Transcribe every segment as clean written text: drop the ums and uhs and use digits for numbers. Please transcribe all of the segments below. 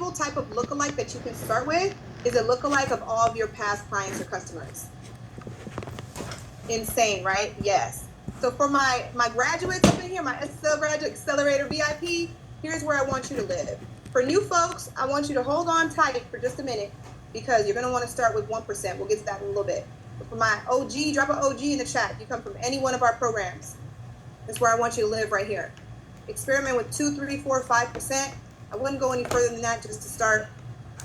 simple type of lookalike that you can start with is a lookalike of all of your past clients or customers. Insane, right? Yes. So for my graduates up in here, my SSL Graduate Accelerator VIP, here's where I want you to live. For new folks, I want you to hold on tight for just a minute because you're going to want to start with 1%. We'll get to that in a little bit. But for my OG, drop an OG in the chat. You come from any one of our programs. That's where I want you to live right here. Experiment with 2, 3, 4, 5%. I wouldn't go any further than that just to start.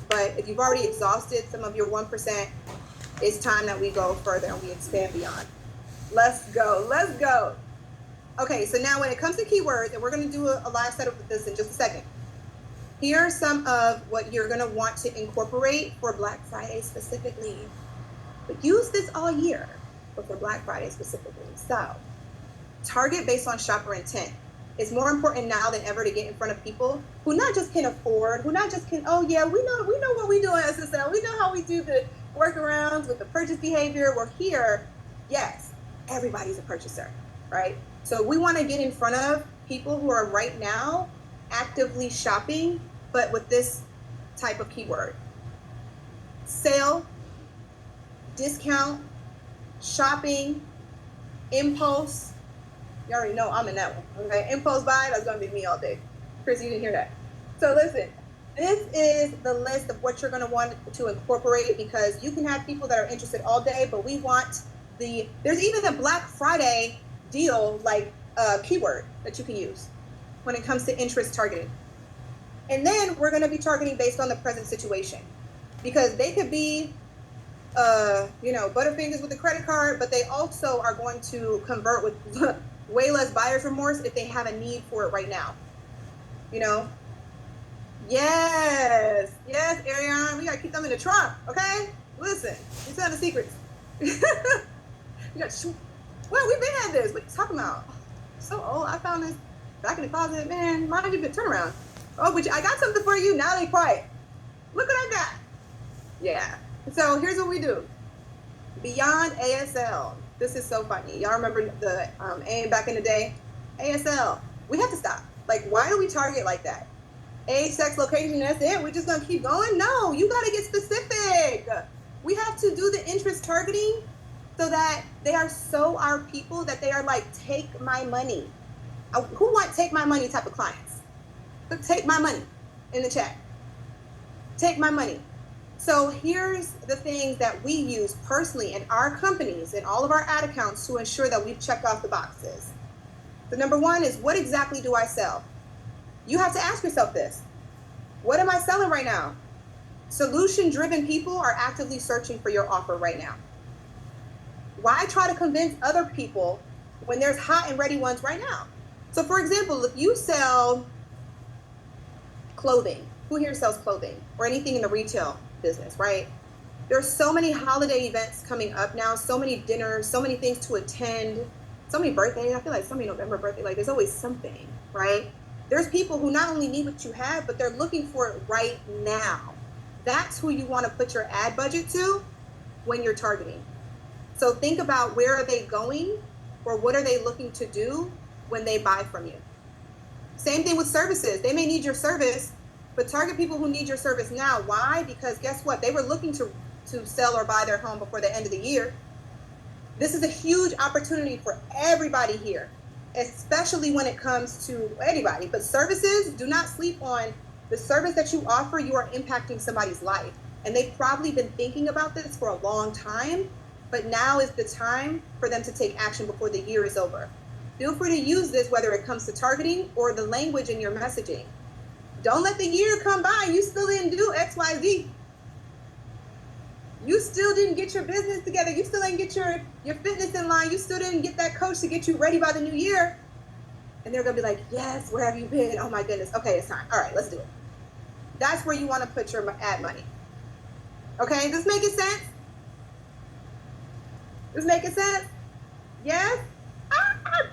But if you've already exhausted some of your 1%, it's time that we go further and we expand beyond. Let's go. Let's go. Okay, so now when it comes to keywords, and we're going to do a live setup with this in just a second. Here are some of what you're going to want to incorporate for Black Friday specifically. But use this all year, but for Black Friday specifically. So, target based on shopper intent. It's more important now than ever to get in front of people who not just can afford, who not just can, oh yeah, we know what we do at SSL. We know how we do the workarounds with the purchase behavior. We're here. Yes, everybody's a purchaser, right? So we want to get in front of people who are right now actively shopping, but with this type of keyword. Sale, discount, shopping, impulse. You already know I'm in that one, okay? Impulse buy, that's gonna be me all day. Chris, you didn't hear that. So listen, this is the list of what you're gonna want to incorporate because you can have people that are interested all day, but we want there's even a Black Friday deal, like keyword that you can use when it comes to interest targeting. And then we're gonna be targeting based on the present situation because they could be Butterfingers with a credit card, but they also are going to convert with way less buyer's remorse if they have a need for it right now. Yes, Ariane, we gotta keep them in the trunk, okay? Listen, you're telling the secrets. Well, we've been at this. What are you talking about? So old. I found this back in the closet, man. Mind you, turn around. Oh, but I got something for you. Now they quiet. Look what I got. Yeah. So here's what we do. Beyond ASL. This is so funny. Y'all remember the AIM back in the day? ASL. We have to stop. Like, why do we target like that? Age, sex, location, that's it? We're just going to keep going? No, you got to get specific. We have to do the interest targeting so that they are our people that they are like, take my money. Who want take my money type of clients? Take my money in the chat. Take my money. So here's the things that we use personally in our companies and all of our ad accounts to ensure that we've checked off the boxes. The number one is, what exactly do I sell? You have to ask yourself this. What am I selling right now? Solution-driven people are actively searching for your offer right now. Why try to convince other people when there's hot and ready ones right now? So for example, if you sell clothing, who here sells clothing or anything in the retail business, right? There's so many holiday events coming up now, so many dinners, so many things to attend, so many birthdays. I feel like so many November birthdays, like there's always something, right? There's people who not only need what you have, but they're looking for it right now. That's who you want to put your ad budget to when you're targeting. So think about, where are they going or what are they looking to do when they buy from you? Same thing with services. They may need your service, but target people who need your service now. Why? Because guess what? They were looking to sell or buy their home before the end of the year. This is a huge opportunity for everybody here, especially when it comes to anybody. But services, do not sleep on the service that you offer. You are impacting somebody's life. And they've probably been thinking about this for a long time, but now is the time for them to take action before the year is over. Feel free to use this, whether it comes to targeting or the language in your messaging. Don't let the year come by. You still didn't do X, Y, Z. You still didn't get your business together. You still didn't get your fitness in line. You still didn't get that coach to get you ready by the new year. And they're going to be like, yes, where have you been? Oh my goodness. Okay, it's time. All right, let's do it. That's where you want to put your ad money. Okay, this making sense? This making sense? Yes?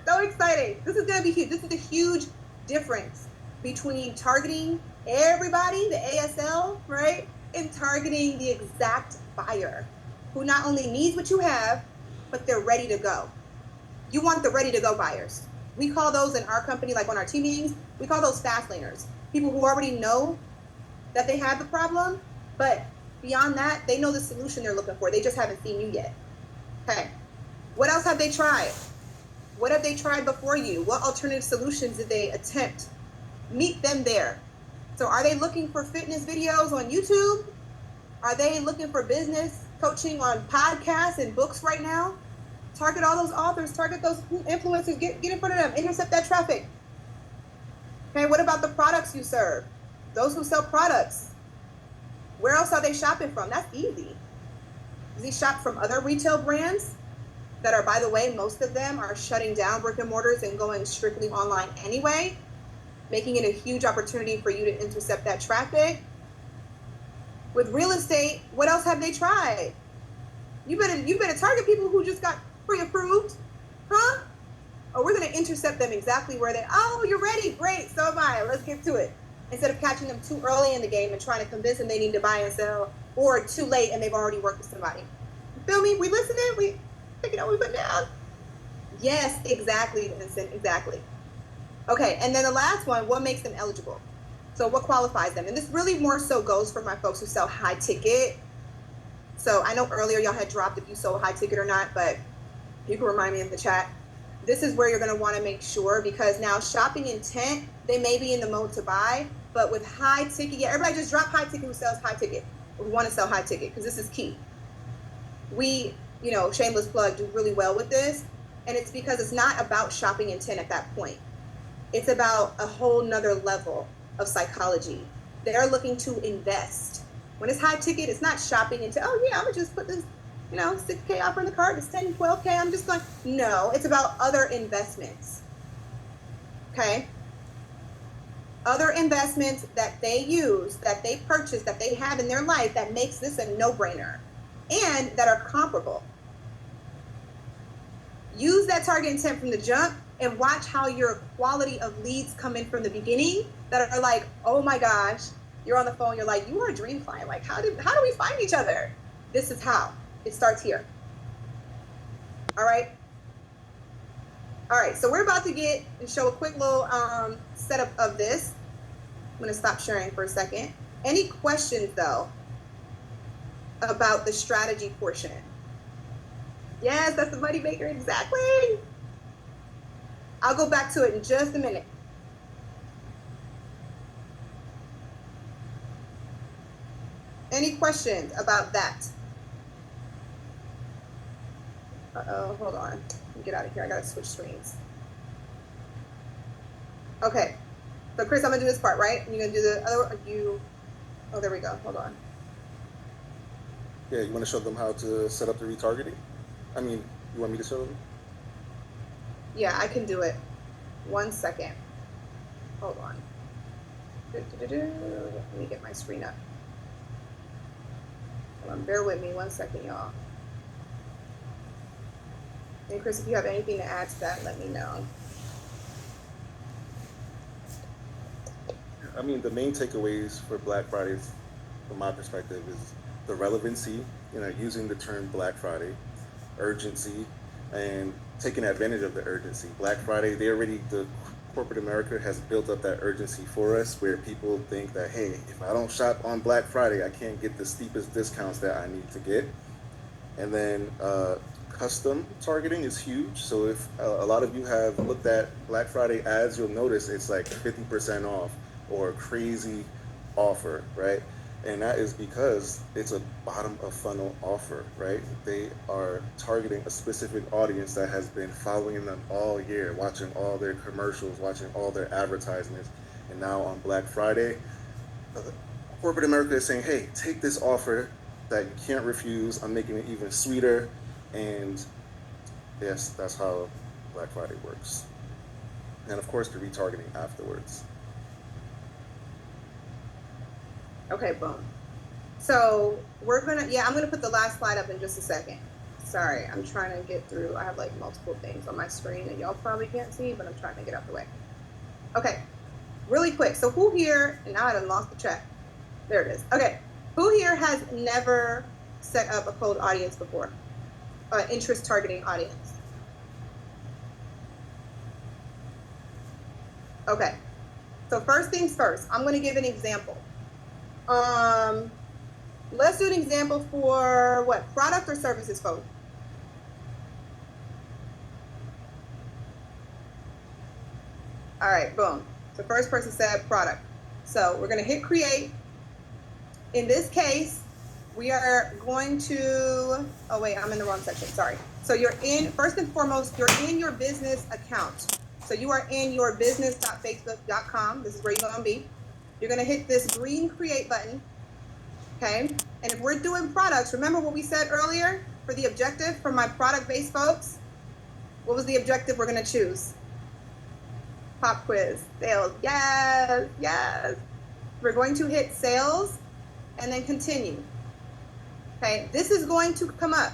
So exciting. This is going to be huge. This is a huge difference between targeting everybody, the ASL, right, and targeting the exact buyer who not only needs what you have, but they're ready to go. You want the ready to go buyers. We call those in our company, like on our team meetings, we call those fast laners. People who already know that they have the problem, but beyond that, they know the solution they're looking for. They just haven't seen you yet. Okay. What else have they tried? What have they tried before you? What alternative solutions did they attempt? Meet them there. So are they looking for fitness videos on YouTube? Are they looking for business coaching on podcasts and books right now? Target all those authors, target those influencers, get in front of them, intercept that traffic. Okay, what about the products you serve? Those who sell products, where else are they shopping from? That's easy. Does he shop from other retail brands that are, by the way, most of them are shutting down brick and mortars and going strictly online anyway, making it a huge opportunity for you to intercept that traffic? With real estate, what else have they tried? You better target people who just got pre-approved, huh? Oh, we're gonna intercept them exactly where they. Oh, you're ready, great. So am I. Let's get to it. Instead of catching them too early in the game and trying to convince them they need to buy and sell, or too late and they've already worked with somebody. You feel me? We listening. We taking what we put down. Yes, exactly, Vincent. Exactly. Okay, and then the last one, what makes them eligible? So what qualifies them? And this really more so goes for my folks who sell high ticket. So I know earlier y'all had dropped if you sold high ticket or not, but you can remind me in the chat. This is where you're going to want to make sure, because now shopping intent, they may be in the mode to buy, but with high ticket, yeah, everybody just drop high ticket who sells high ticket, who want to sell high ticket, because this is key. We, shameless plug, do really well with this, and it's because it's not about shopping intent at that point. It's about a whole nother level of psychology. They're looking to invest. When it's high ticket, it's not shopping into, oh yeah, I'm gonna just put this, 6K offer in the cart, it's 10, 12K, I'm just going, no, it's about other investments, okay? Other investments that they use, that they purchase, that they have in their life that makes this a no-brainer and that are comparable. Use that target intent from the jump and watch how your quality of leads come in from the beginning that are like, oh my gosh, you're on the phone, you're like, you are a dream client. Like, how do we find each other? This is how. It starts here. All right. All right, so we're about to get and show a quick little setup of this. I'm gonna stop sharing for a second. Any questions though about the strategy portion? Yes, that's the money maker, exactly. I'll go back to it in just a minute. Any questions about that? Uh-oh, hold on. Let me get out of here. I gotta switch screens. Okay. So Chris, I'm gonna do this part, right? And you're gonna do the other one? Oh, there we go. Hold on. Yeah, you want to show them how to set up the retargeting? I mean, you want me to show them? Yeah, I can do it. 1 second. Hold on. Let me get my screen up. Hold on, bear with me 1 second, y'all. And Chris, if you have anything to add to that, let me know. I mean, the main takeaways for Black Friday, from my perspective, is the relevancy, using the term Black Friday, urgency, and taking advantage of the urgency. Black Friday, the corporate America has built up that urgency for us, where people think that, hey, if I don't shop on Black Friday, I can't get the steepest discounts that I need to get. And then custom targeting is huge. So if a lot of you have looked at Black Friday ads, you'll notice it's like 50% off or a crazy offer, right? And that is because it's a bottom of funnel offer, right? They are targeting a specific audience that has been following them all year, watching all their commercials, watching all their advertisements. And now on Black Friday, corporate America is saying, hey, take this offer that you can't refuse. I'm making it even sweeter. And yes, that's how Black Friday works. And of course, the retargeting afterwards. Okay, boom. So I'm gonna put the last slide up in just a second. Sorry, I'm trying to get through. I have like multiple things on my screen that y'all probably can't see, but I'm trying to get out the way. Okay, really quick. So who here, and now I done lost the track. There it is. Okay, who here has never set up a cold audience before? Interest targeting audience. Okay, so first things first, I'm gonna give an example. Let's do an example for what? Product or services, folks? All right, boom. So first person said product. So we're going to hit create. In this case, we are going to, oh wait, I'm in the wrong section, sorry. So you're in, first and foremost, you're in your business account. So you are in your business.facebook.com. This is where you're going to be. You're going to hit this green create button. Okay. And if we're doing products, remember what we said earlier for the objective for my product-based folks? What was the objective we're going to choose? Pop quiz, sales. Yes, yes. We're going to hit sales and then continue. Okay, this is going to come up.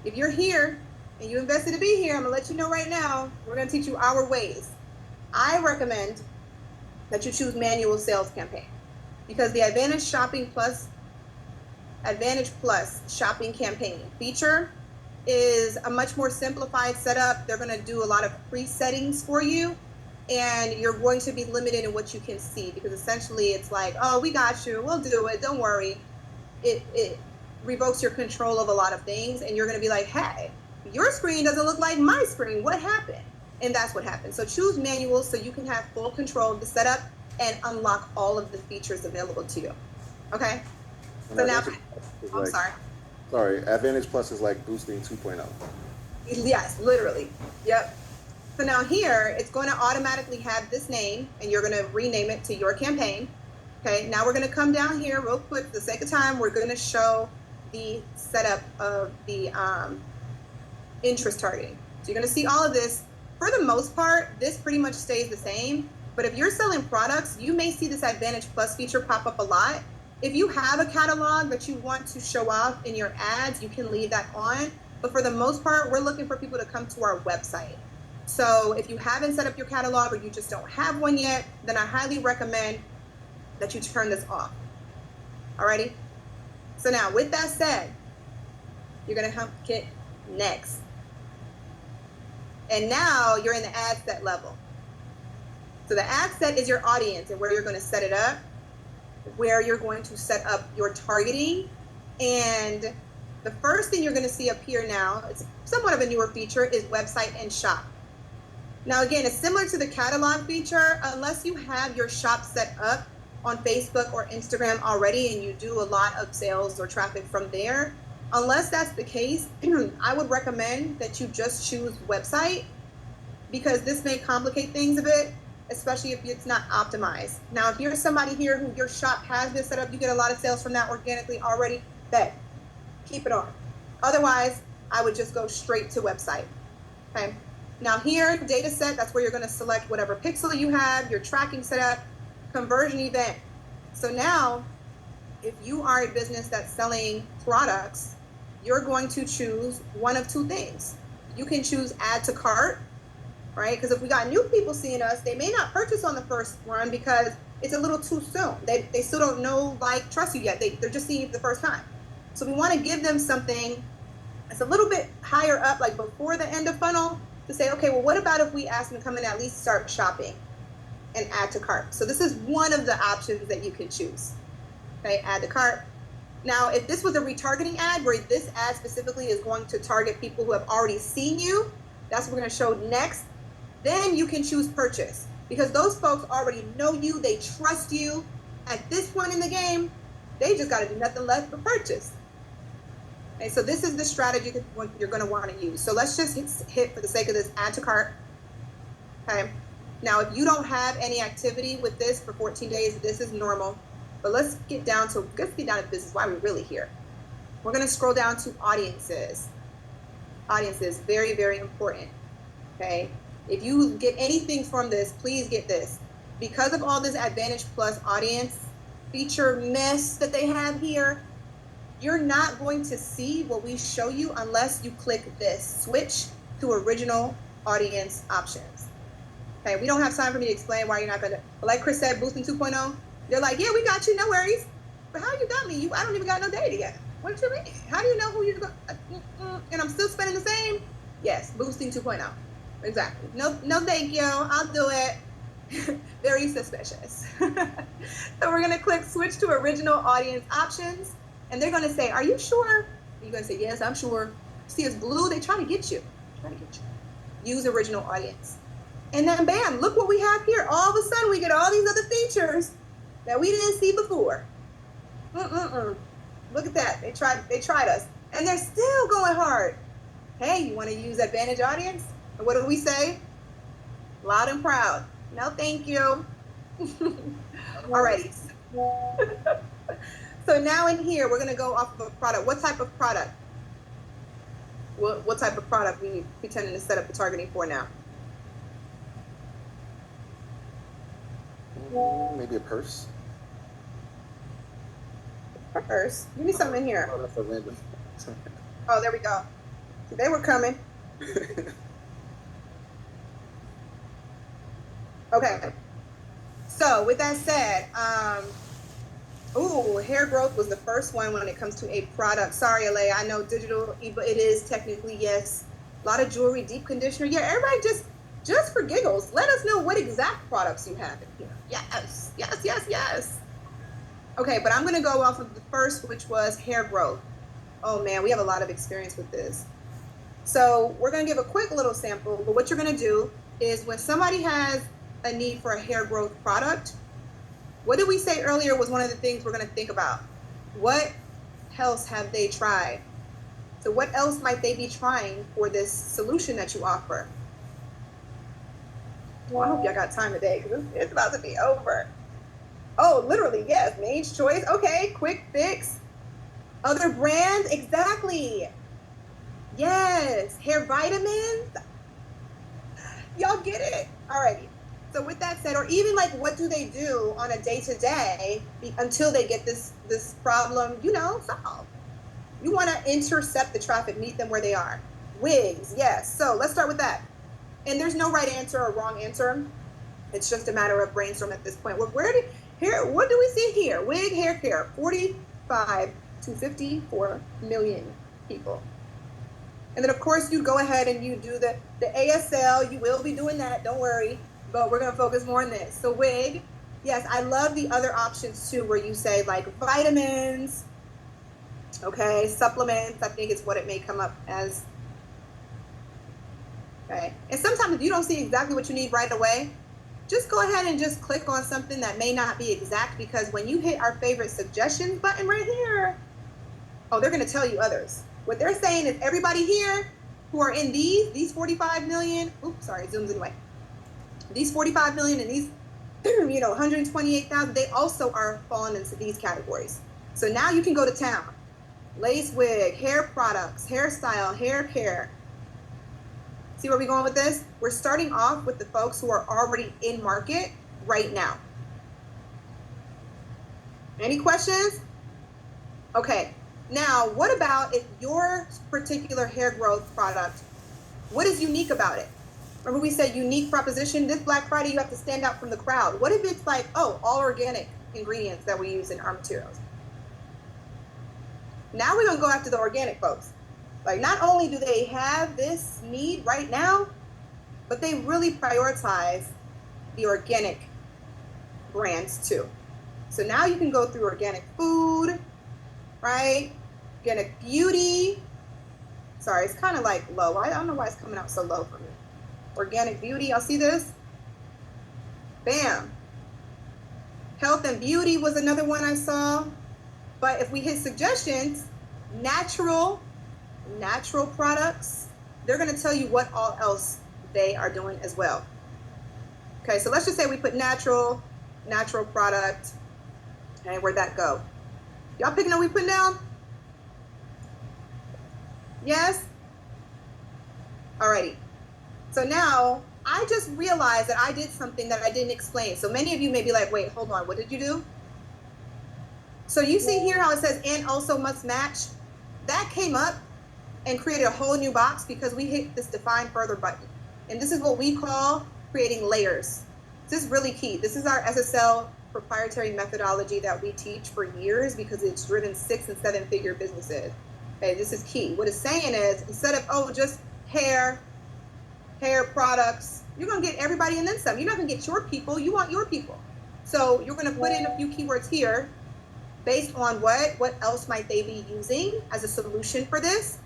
If you're here and you invested to be here, I'm gonna let you know right now, we're gonna teach you our ways. I recommend that you choose manual sales campaign because the Advantage Plus shopping campaign feature is a much more simplified setup. They're gonna do a lot of pre-settings for you and you're going to be limited in what you can see because essentially it's like, oh, we got you, we'll do it, don't worry. It revokes your control of a lot of things and you're going to be like, hey, your screen doesn't look like my screen, what happened? And that's what happened. So choose manual so you can have full control of the setup and unlock all of the features available to you. Okay, so now I'm sorry, Advantage Plus is like boosting 2.0. Yes, literally. Yep. So now here it's going to automatically have this name and you're going to rename it to your campaign. Okay, now we're going to come down here real quick. For the sake of time, we're going to show the setup of the interest targeting. So you're going to see all of this. For the most part, this pretty much stays the same. But if you're selling products, you may see this Advantage Plus feature pop up a lot. If you have a catalog that you want to show off in your ads, you can leave that on. But for the most part, we're looking for people to come to our website. So if you haven't set up your catalog or you just don't have one yet, then I highly recommend that you turn this off. Alrighty? So now with that said, you're gonna hit next. And now you're in the ad set level. So the ad set is your audience and where you're gonna set it up, where you're going to set up your targeting. And the first thing you're gonna see up here now, it's somewhat of a newer feature, is website and shop. Now again, it's similar to the catalog feature, unless you have your shop set up on Facebook or Instagram already and you do a lot of sales or traffic from there. Unless that's the case, I would recommend that you just choose website because this may complicate things a bit, especially if it's not optimized. Now, if you're somebody here who your shop has been set up, you get a lot of sales from that organically already, bet, keep it on. Otherwise, I would just go straight to website, okay? Now here, data set, that's where you're gonna select whatever pixel you have, your tracking setup, conversion event. So now, if you are a business that's selling products, you're going to choose one of two things. You can choose add to cart, right? Because if we got new people seeing us, they may not purchase on the first run because it's a little too soon. They still don't know, like, trust you yet. They're just seeing you for the first time. So we want to give them something that's a little bit higher up, like before the end of funnel, to say, okay, well, what about if we ask them to come in and at least start shopping and add to cart? So this is one of the options that you can choose. Okay, add to cart. Now, if this was a retargeting ad where this ad specifically is going to target people who have already seen you, that's what we're going to show next. Then you can choose purchase because those folks already know you, they trust you. At this point in the game, they just got to do nothing less but purchase. Okay, so this is the strategy that you're going to want to use. So let's just hit for the sake of this, add to cart. Okay. Now, if you don't have any activity with this for 14 days, this is normal. But let's get down to business, why we're really here. We're going to scroll down to audiences. Audiences, very, very important. Okay. If you get anything from this, please get this. Because of all this Advantage Plus audience feature mess that they have here, you're not going to see what we show you unless you click this, switch to original audience options. Okay, we don't have time for me to explain why you're not gonna, but like Chris said, boosting 2.0, they're like, yeah, we got you, no worries. But how you got me? I don't even got no data yet. What do you mean? How do you know who you're going and I'm still spending the same? Yes, boosting 2.0. Exactly. No, thank you. I'll do it. Very suspicious. So we're going to click switch to original audience options. And they're going to say, are you sure? You're going to say, yes, I'm sure. See, it's blue. They try to get you. Use original audience. And then bam, look what we have here. All of a sudden, we get all these other features that we didn't see before. Look at that. They tried us. And they're still going hard. Hey, you want to use Advantage Audience? And what do we say? Loud and proud. No, thank you. Alrighty. So now in here, we're going to go off of a product. What type of product? What type of product we pretending to set up the targeting for now? Maybe a purse. Purse? Give me something in here. Oh, that's a random. Oh, there we go. They were coming. Okay. So with that said, hair growth was the first one when it comes to a product. Sorry, LA, I know digital, but it is technically, yes. A lot of jewelry, deep conditioner. Yeah, everybody just for giggles, let us know what exact products you have in here. Yes. Okay, but I'm going to go off of the first, which was hair growth. Oh man, we have a lot of experience with this. So we're going to give a quick little sample, but what you're going to do is when somebody has a need for a hair growth product, what did we say earlier was one of the things we're going to think about? What else have they tried? So what else might they be trying for this solution that you offer? Well, I hope y'all got time today because it's about to be over. Oh, literally, yes. Mange Choice. Okay, quick fix. Other brands, exactly. Yes, hair vitamins. Y'all get it? Alrighty. So with that said, or even like what do they do on a day-to-day until they get this problem, solved. You want to intercept the traffic, meet them where they are. Wigs, yes. So let's start with that. And there's no right answer or wrong answer. It's just a matter of brainstorm at this point. Well, what do we see here? Wig hair care, 45 to 54 million people. And then of course you go ahead and you do the ASL. You will be doing that, don't worry. But we're gonna focus more on this. So wig, yes, I love the other options too, where you say like vitamins, okay, supplements, I think it's what it may come up as. Okay, and sometimes if you don't see exactly what you need right away, just go ahead and just click on something that may not be exact, because when you hit our favorite suggestions button right here, oh, they're gonna tell you others. What they're saying is everybody here who are in these 45 million, oops, sorry, zooms in way. These 45 million and these, 128,000, they also are falling into these categories. So now you can go to town. Lace wig, hair products, hairstyle, hair care. See where we're going with this? We're starting off with the folks who are already in market right now. Any questions? Okay, now what about if your particular hair growth product, what is unique about it? Remember we said unique proposition? This Black Friday, you have to stand out from the crowd. What if it's like, all organic ingredients that we use in our materials? Now we're gonna go after the organic folks. Like not only do they have this need right now, but they really prioritize the organic brands too. So now you can go through organic food, right? Organic beauty. Sorry, it's kind of like low. I don't know why it's coming out so low for me. Organic beauty, y'all see this? Bam. Health and beauty was another one I saw. But if we hit suggestions, natural products, they're gonna tell you what all else they are doing as well. Okay, so let's just say we put natural product, and where'd that go? Y'all picking up what we put down? Yes? Alrighty. So now I just realized that I did something that I didn't explain. So many of you may be like, wait, hold on, what did you do? So you see here how it says and also must match? That came up and created a whole new box because we hit this define further button. And this is what we call creating layers. This is really key. This is our SSL proprietary methodology that we teach for years because it's driven 6- and 7-figure businesses. Okay, this is key. What it's saying is instead of, just hair products, you're going to get everybody and then some. You're not going to get your people. You want your people. So you're going to put in a few keywords here based on what else might they be using as a solution for this.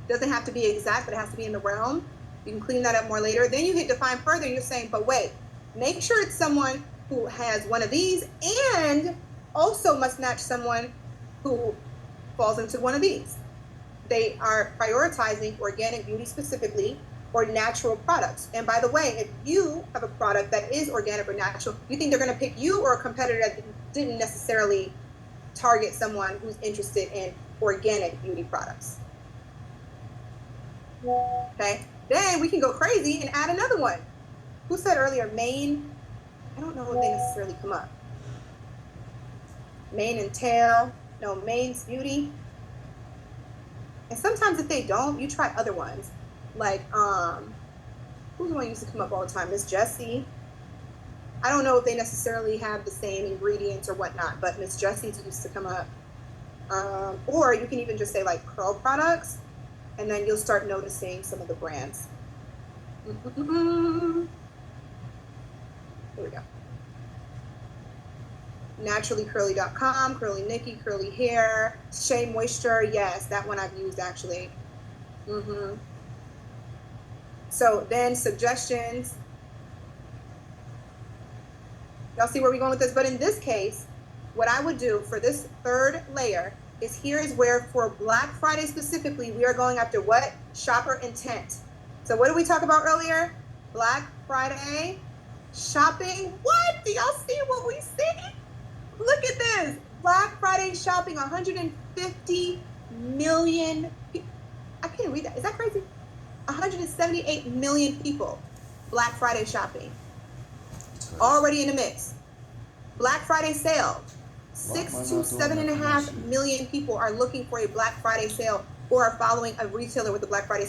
Doesn't have to be exact, but it has to be in the realm. You can clean that up more later. Then you hit define further, and you're saying, but wait, make sure it's someone who has one of these and also must match someone who falls into one of these. They are prioritizing organic beauty specifically or natural products. And by the way, if you have a product that is organic or natural, you think they're going to pick you or a competitor that didn't necessarily target someone who's interested in organic beauty products. Okay, then we can go crazy and add another one. Who said earlier mane? I don't know if they necessarily come up. Mane and tail. No, mane's beauty. And sometimes if they don't, you try other ones. Like, who's the one who used to come up all the time? Miss Jessie. I don't know if they necessarily have the same ingredients or whatnot, but Miss Jessie's used to come up. Or you can even just say like curl products, and then you'll start noticing some of the brands. Here we go. Naturallycurly.com, Curly Nikki, curly hair, Shea Moisture. Yes, that one I've used actually. So then suggestions. Y'all see where we're going with this? But in this case, what I would do for this third layer is here is where for Black Friday specifically, we are going after what? Shopper intent. So what did we talk about earlier? Black Friday shopping. What? Do y'all see what we see? Look at this. Black Friday shopping, 150 million people. I can't read that. Is that crazy? 178 million people. Black Friday shopping. Already in the mix. Black Friday sale. 6 to 7.5 million people are looking for a Black Friday sale or are following a retailer with a Black Friday sale.